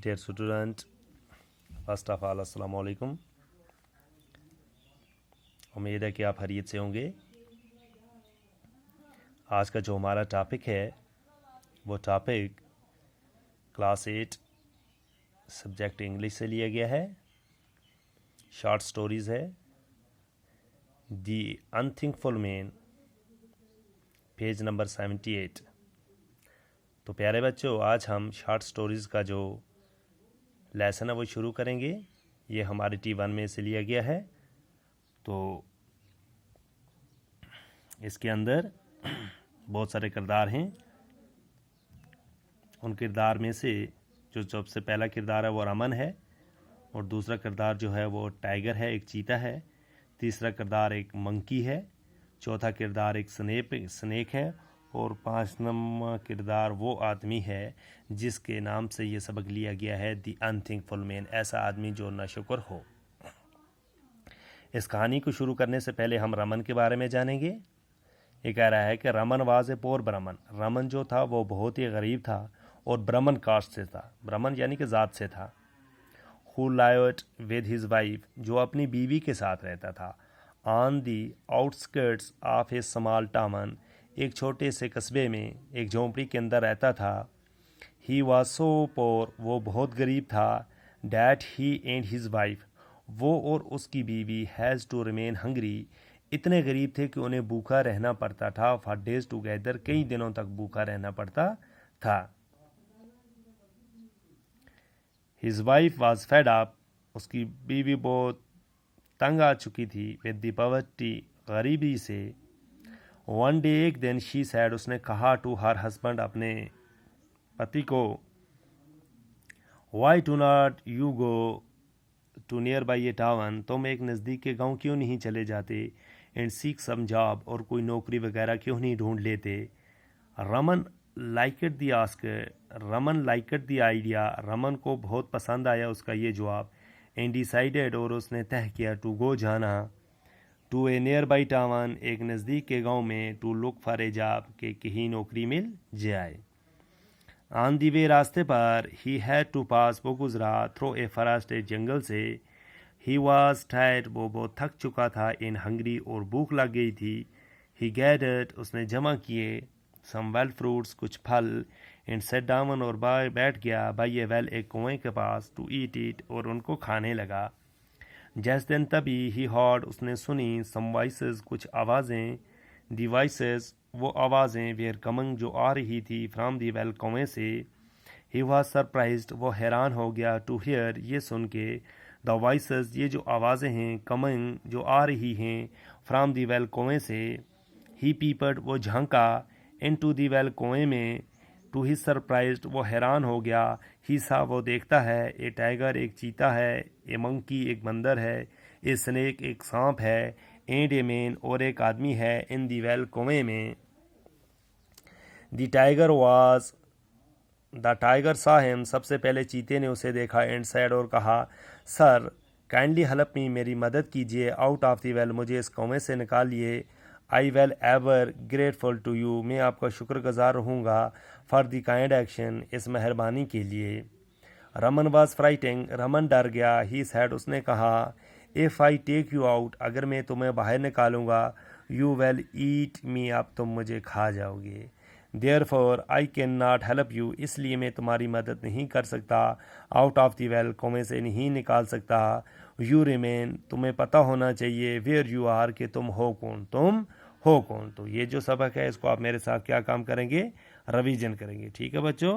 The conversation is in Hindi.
Dear student, first of all अस्सलाम वालेकुम। उम्मीद है कि आप खैरियत से होंगे। आज का जो हमारा टॉपिक है वो टॉपिक क्लास 8 सब्जेक्ट इंग्लिश से लिया गया है। शॉर्ट स्टोरीज़ है। दी अनथिंकफुल मैन, पेज नंबर 78। तो प्यारे बच्चों, आज हम शॉर्ट स्टोरीज़ का जो लेसन है वो शुरू करेंगे। ये हमारे T1 में से लिया गया है। तो इसके अंदर बहुत सारे किरदार हैं। उन किरदार में से जो सबसे पहला किरदार है वो रमन है, और दूसरा किरदार जो है वो टाइगर है, एक चीता है। तीसरा किरदार एक मंकी है। चौथा किरदार एक स्नेक है, और 5 नंबर किरदार वो आदमी है जिसके नाम से ये सबक लिया गया है, दी अनथिंकफुल मैन, ऐसा आदमी जो नाशुक्र हो। इस कहानी को शुरू करने से पहले हम रमन के बारे में जानेंगे। ये कह रहा है कि रमन वाज ए पोर ब्राह्मण। रमन जो था वो बहुत ही गरीब था और ब्राह्मण कास्ट से था। ब्राह्मण यानी कि ज़ात से था। Who lived with his wife, जो अपनी बीवी के साथ रहता था। On the outskirts of A small town, एक छोटे से कस्बे में, एक झोंपड़ी के अंदर रहता था। ही वॉज सो पोर, वो बहुत गरीब था। That he and his wife, वो और उसकी बीवी, हैज़ टू रिमेन हंग्री, इतने गरीब थे कि उन्हें भूखा रहना पड़ता था। फॉर डेज टुगेदर, कई दिनों तक भूखा रहना पड़ता था। His wife was fed up, उसकी बीवी बहुत तंग आ चुकी थी। विद द पॉवर्टी, गरीबी से। वन डे, एक दिन, शी सैड, उसने कहा टू हर हस्बैंड, अपने पति को, why do not you go to nearby a town, तुम एक नज़दीक के गांव क्यों नहीं चले जाते। एंड सीक सम जॉब, और कोई नौकरी वगैरह क्यों नहीं ढूंढ लेते। Raman liked the ask, Raman liked the idea, Raman को बहुत पसंद आया उसका ये जवाब। एंड डिसाइडेड, और उसने तय किया, टू गो, जाना, to a nearby town, एक नज़दीक के गांव में, to look for a job, के कहीं नौकरी मिल जाए। ऑन दी वे, रास्ते पर, ही हैड टू पास, वो गुजरा, थ्रो ए फॉरेस्ट, एक जंगल से। ही वॉज टायर्ड, वो बहुत थक चुका था। इन हंग्री, और भूख लग गई थी। ही गैदर्ड, उसने जमा किए, सम वेल फ्रूट्स, कुछ फल। एंड सेट डाउन, और बैठ गया, बाई ए वेल, एक कुएं के पास, टू ईट इट, और उनको खाने लगा। जैस दिन, तभी, ही हॉर्ड, उसने सुनी, सम वॉइसेस, कुछ आवाज़ें। दी वॉइसेस, वो आवाज़ें, वेयर कमिंग, जो आ रही थी, फ्राम दी वेल, कुएं से। ही वॉज सरप्राइज्ड, वो हैरान हो गया, टू हियर, ये सुन के, द वॉइसेस, ये जो आवाज़ें हैं, कमिंग, जो आ रही हैं, फ्राम दी वेल, कुएं से। ही पीपड, वो झांका, इन टू दी वेल, कुएं में। टू ही सरप्राइज्ड, वो हैरान हो गया। ही सा, वो देखता है, ए टाइगर, एक चीता है। ए मंकी, एक बंदर है। ए स्नेक, एक सांप है। एंड ए मैन, और एक आदमी है। इन दी वेल, कुएं में। द टाइगर सा हिम, सबसे पहले चीते ने उसे देखा। एंड सैड, और कहा, सर, काइंडली हेल्प मी, मेरी मदद कीजिए। आउट ऑफ द वेल, मुझे इस कुएं से निकालिए। I will ever grateful to you, मैं आपका शुक्रगुजार रहूँगा। फॉर द काइंड एक्शन, इस मेहरबानी के लिए। रमन वॉज फ्राइटिंग, रमन डर गया। ही सैड, उसने कहा, if I take you out, अगर मैं तुम्हें बाहर निकालूंगा, यू विल ईट मी, अब तुम मुझे खा जाओगे। Therefore I can not help you, इसलिए मैं तुम्हारी मदद नहीं कर सकता। आउट ऑफ द वेल, कुएं से नहीं निकाल सकता। यू रिमेन, तुम्हें पता होना चाहिए, वेयर यू आर, कि तुम हो कौन, तुम हो कौन। तो ये जो सबक है इसको आप मेरे साथ क्या काम करेंगे, रिवीजन करेंगे। ठीक है बच्चों।